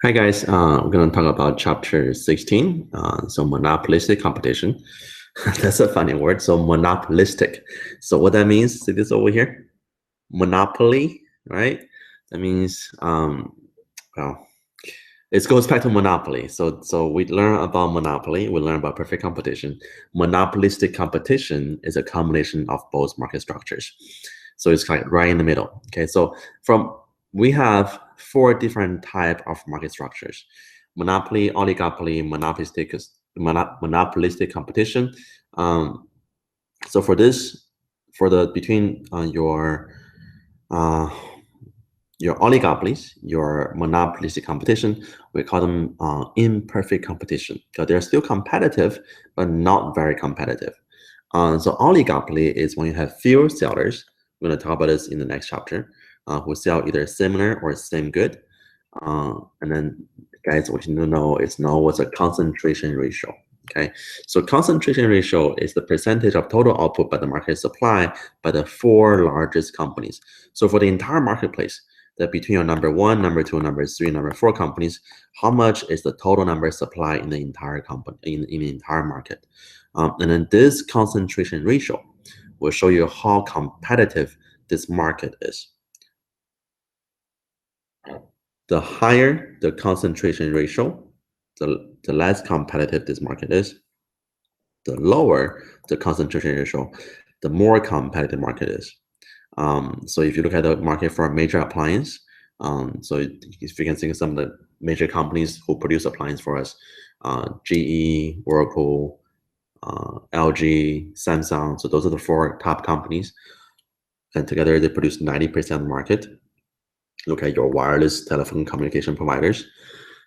Hi guys, we're going to talk about chapter 16, so monopolistic competition. That's a funny word, so monopolistic. So what that means, see this over here? Monopoly, right? That means, well, it goes back to monopoly. So we learn about monopoly, we learn about perfect competition. Monopolistic competition is a combination of both market structures. So it's like right in the middle. Okay, so from we have four different type of market structures: monopoly, oligopoly, monopolistic competition. Um, so for this, for the between uh, your oligopolies, your monopolistic competition, we call them imperfect competition because they're still competitive, but not very competitive. So oligopoly is when you have fewer sellers. We're going to talk about this in the next chapter, who sell either similar or same good. And then, guys, what you need to know is what's a concentration ratio. Okay, so concentration ratio is the percentage of total output by the market supply by the four largest companies. So for the entire marketplace, that between your number one, number two, number three, number four companies, how much is the total number of supply in the entire company in the entire market? And then this concentration ratio will show you how competitive this market is. The higher the concentration ratio, the less competitive this market is. The lower the concentration ratio, the more competitive market is. So if you look at the market for a major appliance, so if you can think of some of the major companies who produce appliance for us, GE, Whirlpool, LG, Samsung. So those are the four top companies, and together they produce 90% of the market. Look at your wireless telephone communication providers: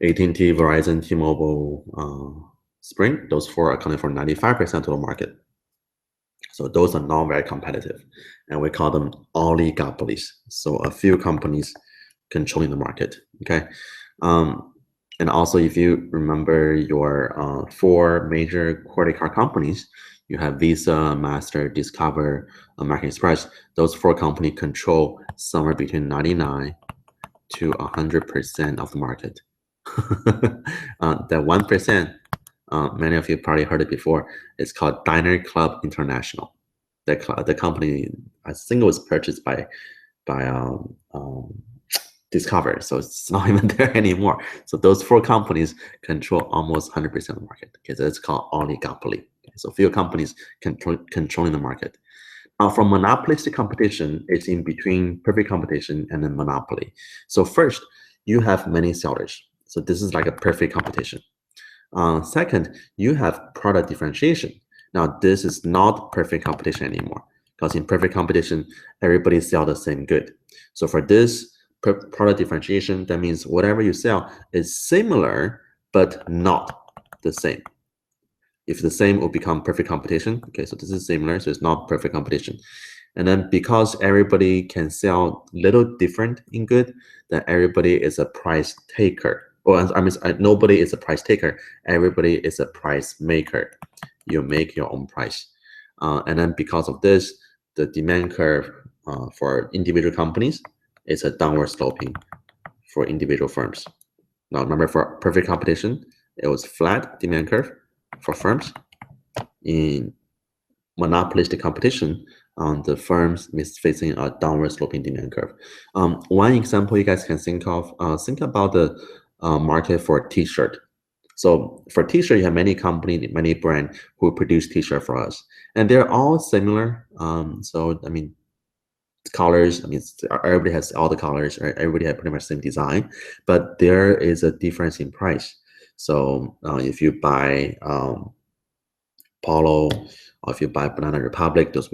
AT&T, Verizon, T-Mobile, Sprint. Those four accounting for 95% of the market. So those are not very competitive, and we call them oligopolies. So a few companies controlling the market. Okay, and also if you remember your four major credit card companies, you have Visa, Master, Discover, American Express. Those four companies control somewhere between 99 to 100% of the market. That 1%, many of you probably heard it before. It's called Diner Club International. The company, I think, it was purchased by Discover, so it's not even there anymore. So those four companies control almost 100% of the market. Okay, so it's called oligopoly. Okay, so few companies controlling the market. From monopolistic competition, it's in between perfect competition and then monopoly. So first, you have many sellers. So this is like a perfect competition. Second, you have product differentiation. Now, this is not perfect competition anymore because in perfect competition, everybody sell the same good. So for this product differentiation, that means whatever you sell is similar, but not the same. If the same will become perfect competition. Okay, so this is similar, so it's not perfect competition. And then because everybody can sell little different in good, then everybody is a price taker. Or I mean, nobody is a price taker. Everybody is a price maker. You make your own price. And then because of this, the demand curve for individual companies is a downward sloping for individual firms. Now remember, for perfect competition, it was flat demand curve for firms. In monopolistic competition, the firms is facing a downward sloping demand curve. One example you guys can think of, think about the market for T-shirt. So for T-shirt, you have many companies, many brands who produce T-shirt for us, and they're all similar. So I mean, colors. I mean, everybody has all the colors. Right? Everybody has pretty much the same design, but there is a difference in price. So if you buy Polo, or if you buy Banana Republic, those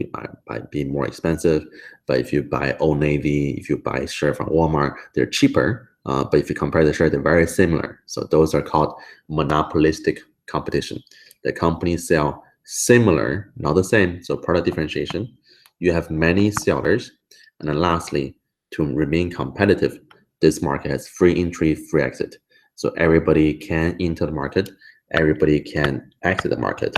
might be more expensive. But if you buy Old Navy, if you buy shirt from Walmart, they're cheaper. But if you compare the shirt, they're very similar. So those are called monopolistic competition. The companies sell similar, not the same. So product differentiation. You have many sellers. And then lastly, to remain competitive, this market has free entry, free exit. So everybody can enter the market, everybody can exit the market.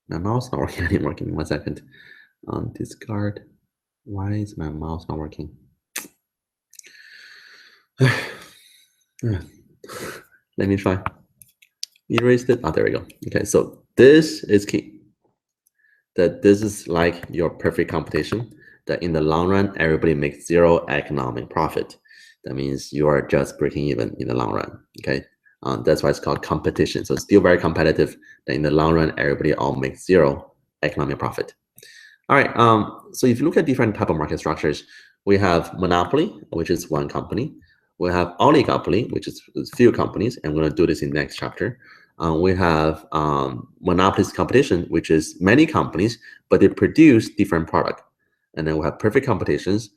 My mouse not working anymore. Give me 1 second. Discard. Why is my mouse not working? Let me try. Erased it. Oh, there we go. Okay, so this is key. That this is like your perfect competition. That in the long run, everybody makes zero economic profit. That means you are just breaking even in the long run. Okay, that's why it's called competition. So it's still very competitive. That in the long run, everybody all makes zero economic profit. All right. So if you look at different type of market structures, we have monopoly, which is one company. We have oligopoly, which is few companies, and we're going to do this in the next chapter. We have monopolistic competition, which is many companies, but they produce different product. And then we have perfect competitions,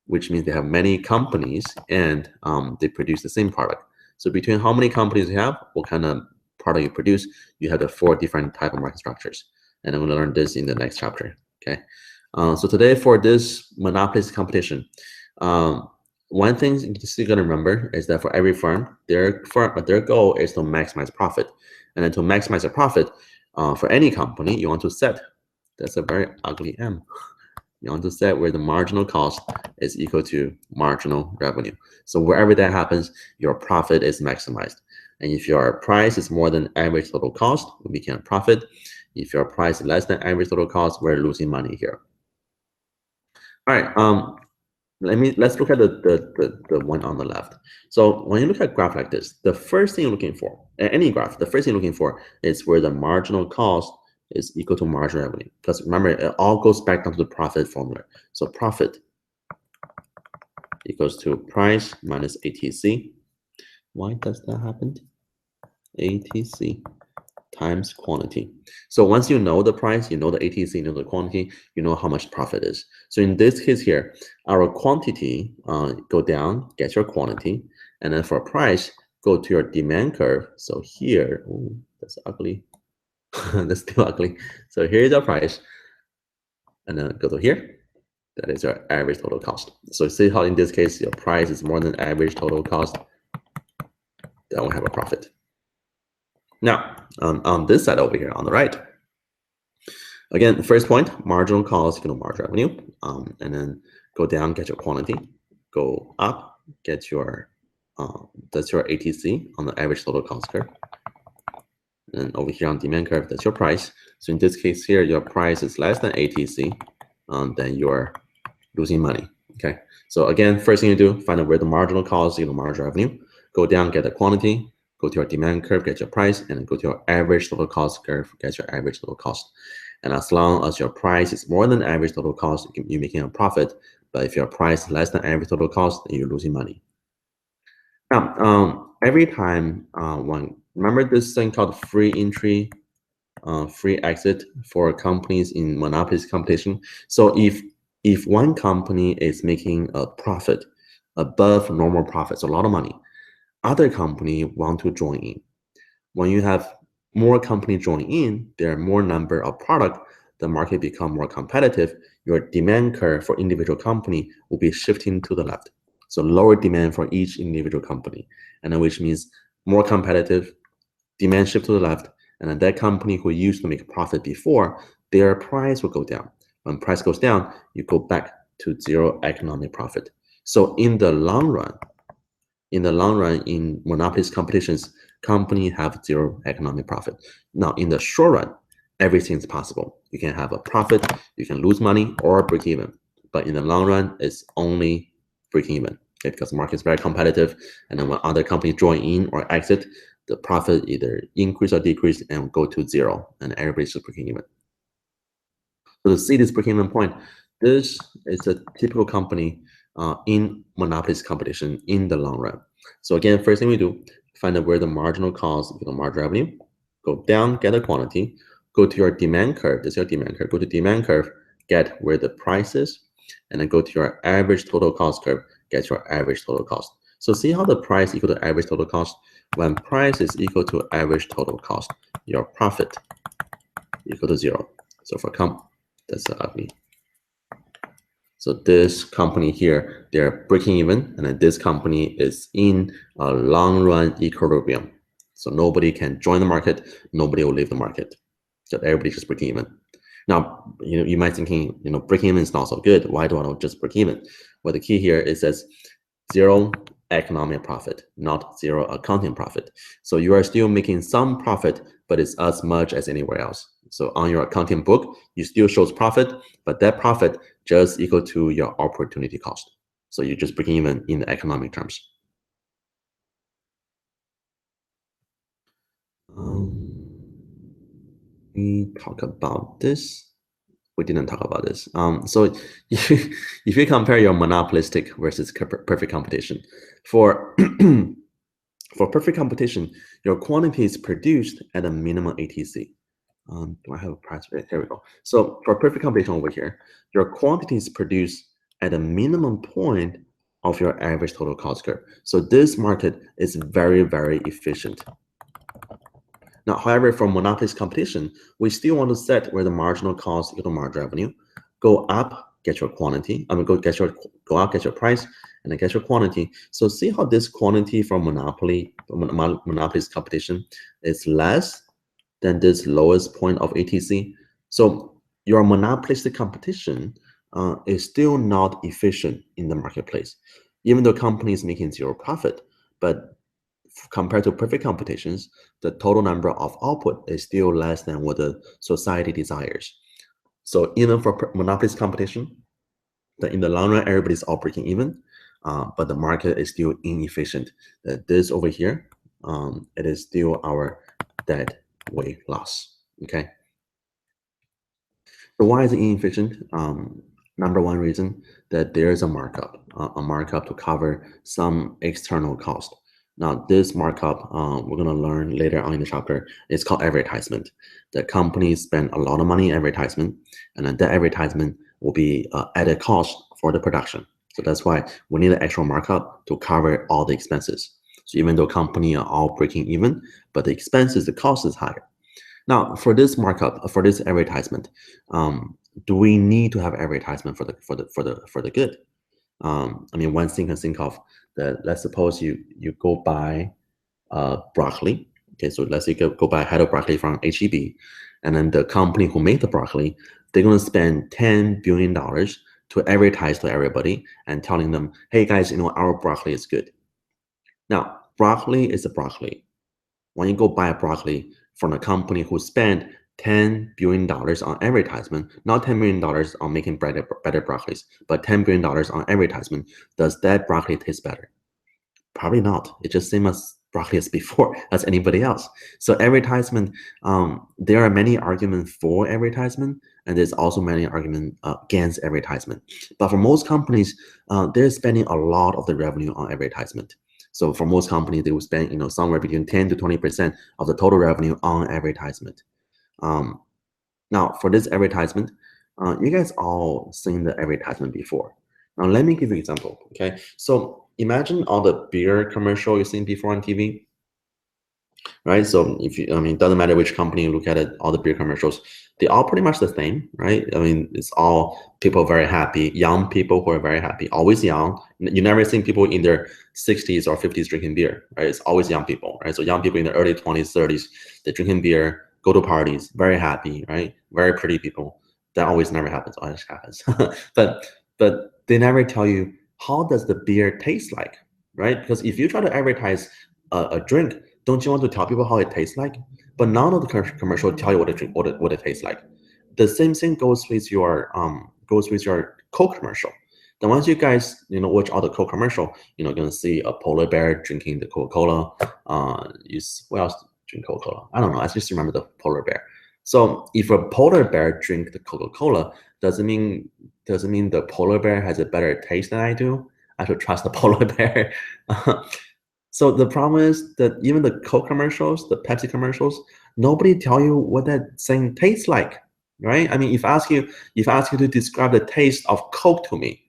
which means they have many companies and they produce the same product. So between how many companies you have, what kind of product you produce, you have the 4 different type of market structures. And I'm going to learn this in the next chapter. Okay. So today for this monopolistic competition, one thing you're still gonna remember is that for every firm, their goal is to maximize profit, and then to maximize the profit, for any company, you want to set. That's a very ugly M. You want to set where the marginal cost is equal to marginal revenue. So wherever that happens, your profit is maximized. And if your price is more than average total cost, we become a profit. If your price is less than average total cost, we're losing money here. All right. Let's look at the one on the left. So when you look at a graph like this, the first thing you're looking for, any graph, the first thing you're looking for is where the marginal cost is equal to marginal revenue. Because remember, it all goes back down to the profit formula. So profit equals to price minus ATC. Why does that happen? ATC times quantity. So once you know the price, you know the ATC, you know the quantity, you know how much profit is. So in this case here, our quantity go down, get your quantity, and then for price, go to your demand curve. So here, ooh, that's ugly. That's still ugly. So here is our price, and then go to here. That is your average total cost. So see how in this case, your price is more than average total cost, then we have a profit. Now, on this side over here on the right, again, first point, marginal cost equal to marginal revenue, and then go down, get your quantity, go up, get your, that's your ATC on the average total cost curve. And over here on demand curve, that's your price. So in this case here, your price is less than ATC, then you're losing money, okay? So again, first thing you do, find out where the marginal cost equal to marginal revenue, go down, get the quantity, go to your demand curve, get your price, and then go to your average total cost curve, get your average total cost. And as long as your price is more than average total cost, you're making a profit. But if your price is less than average total cost, then you're losing money. Now, every time remember this thing called free entry, free exit for companies in monopolistic competition. So if one company is making a profit above normal profits, a lot of money, other company want to join in. When you have more companies join in, there are more number of product, the market become more competitive, your demand curve for individual company will be shifting to the left. So lower demand for each individual company, and then which means more competitive, demand shift to the left, and then that company who used to make a profit before, their price will go down. When price goes down, you go back to zero economic profit. So in the long run, in monopolistic competitions, companies have zero economic profit. Now, in the short run, everything is possible. You can have a profit, you can lose money, or break even. But in the long run, it's only breaking even, okay? Because the market is very competitive, and then when other companies join in or exit, the profit either increase or decrease and go to zero, and everybody's just breaking even. So to see this break-even point, this is a typical company in monopolistic competition in the long run. So again, first thing we do, find out where the marginal cost equal to marginal revenue, go down, get a quantity, go to your demand curve, this is your demand curve, go to demand curve, get where the price is, and then go to your average total cost curve, get your average total cost. So see how the price equal to average total cost? When price is equal to average total cost, your profit equal to zero. So for that's ugly. So this company here, they're breaking even, and then this company is in a long run equilibrium. So nobody can join the market, nobody will leave the market. So everybody's just breaking even. Now, you might thinking, breaking even is not so good. Why do I not just break even? Well, the key here is that zero economic profit, not zero accounting profit. So you are still making some profit, but it's as much as anywhere else. So on your accounting book, you still shows profit, but that profit just equal to your opportunity cost. So you're just breaking even in the economic terms. We talk about this. We didn't talk about this. So if you compare your monopolistic versus perfect competition, for for perfect competition, your quantity is produced at a minimum ATC. Do I have a price rate? Here we go. So for perfect competition over here, your quantity is produced at a minimum point of your average total cost curve. So this market is very, very efficient. Now, however, for monopolistic competition, we still want to set where the marginal cost equal to marginal revenue. Go up, get your quantity. Go up, get your price, and then get your quantity. So see how this quantity for monopolistic competition is less than this lowest point of ATC. So your monopolistic competition is still not efficient in the marketplace, even though company is making zero profit. But compared to perfect competitions, the total number of output is still less than what the society desires. So even for monopolistic competition, in the long run, everybody's all breaking even, but the market is still inefficient. This over here, it is still our dead weight loss. Okay. So why is it inefficient? Number one reason that there is a markup to cover some external cost. Now, this markup we're going to learn later on in the chapter. It's called advertisement. The companies spend a lot of money in advertisement, and then that advertisement will be added cost for the production. So that's why we need an extra markup to cover all the expenses. So even though company are all breaking even, but the expenses, the cost is higher. Now, for this markup, for this advertisement, do we need to have advertisement for the good? I mean, one thing can think of that. Let's suppose you go buy broccoli. Okay, so let's say go buy a head of broccoli from HEB, and then the company who made the broccoli, they're gonna spend $10 billion to advertise to everybody and telling them, hey guys, our broccoli is good. Now, broccoli is a broccoli. When you go buy a broccoli from a company who spent $10 billion on advertisement, not $10 million on making better broccolis, but $10 billion on advertisement, does that broccoli taste better? Probably not. It's just same as broccoli as before, as anybody else. So advertisement, there are many arguments for advertisement, and there's also many arguments against advertisement. But for most companies, they're spending a lot of the revenue on advertisement. So for most companies, they will spend somewhere between 10 to 20% of the total revenue on advertisement. Now for this advertisement, you guys all seen the advertisement before. Now let me give you an example. Okay, so imagine all the beer commercial you've seen before on TV, right? So it doesn't matter which company you look at it, all the beer commercials, they all pretty much the same, right? I mean, it's all people very happy, young people who are very happy, always young. You never seen people in their 60s or 50s drinking beer, right? It's always young people, right? So young people in their early 20s, 30s, they're drinking beer, go to parties, very happy, right? Very pretty people. That always never happens. Always happens. but they never tell you how does the beer taste like, right? Because if you try to advertise a drink, don't you want to tell people how it tastes like? But none of the commercial tell you what it tastes like. The same thing goes with your Coke commercial. Then once you guys watch all the Coke commercial, you're gonna see a polar bear drinking the Coca-Cola. What else drink Coca-Cola? I don't know. I just remember the polar bear. So if a polar bear drink the Coca-Cola, doesn't mean the polar bear has a better taste than I do. I should trust the polar bear. So the problem is that even the Coke commercials, the Pepsi commercials, nobody tell you what that thing tastes like, right? I mean, if I ask you to describe the taste of Coke to me,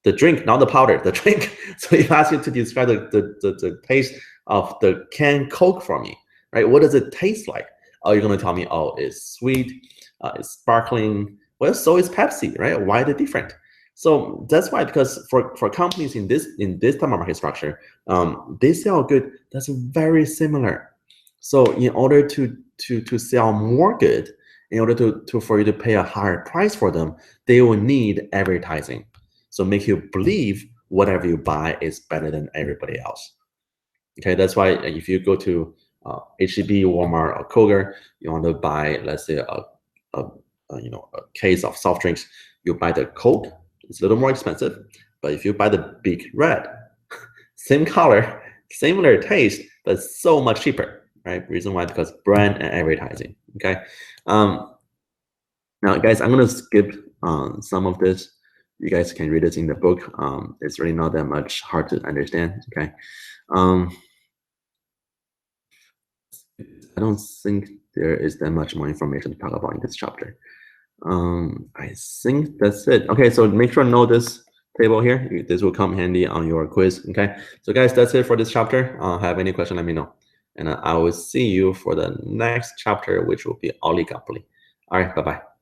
the drink, not the powder, the drink. So if I ask you to describe the taste of the canned Coke for me, right? What does it taste like? Oh, you're gonna tell me, oh, it's sweet, it's sparkling. Well, so is Pepsi, right? Why are they different? So that's why, because for companies in this type of market structure, they sell good that's very similar. So in order to sell more good, in order for you to pay a higher price for them, they will need advertising. So make you believe whatever you buy is better than everybody else. Okay, that's why if you go to HEB, Walmart, or Kroger, you want to buy, let's say, a a case of soft drinks, you buy the Coke. It's a little more expensive, but if you buy the Big Red, same color, similar taste, but so much cheaper, right? Reason why, because brand and advertising. Okay. Um, Now, guys, I'm gonna skip some of this. You guys can read it in the book. It's really not that much hard to understand. Okay. Um, I don't think there is that much more information to talk about in this chapter. I think that's it. Okay, so make sure to know this table here. This will come handy on your quiz. Okay, so guys, that's it for this chapter. Have any question, let me know. And I will see you for the next chapter, which will be oligopoly. All right, bye-bye.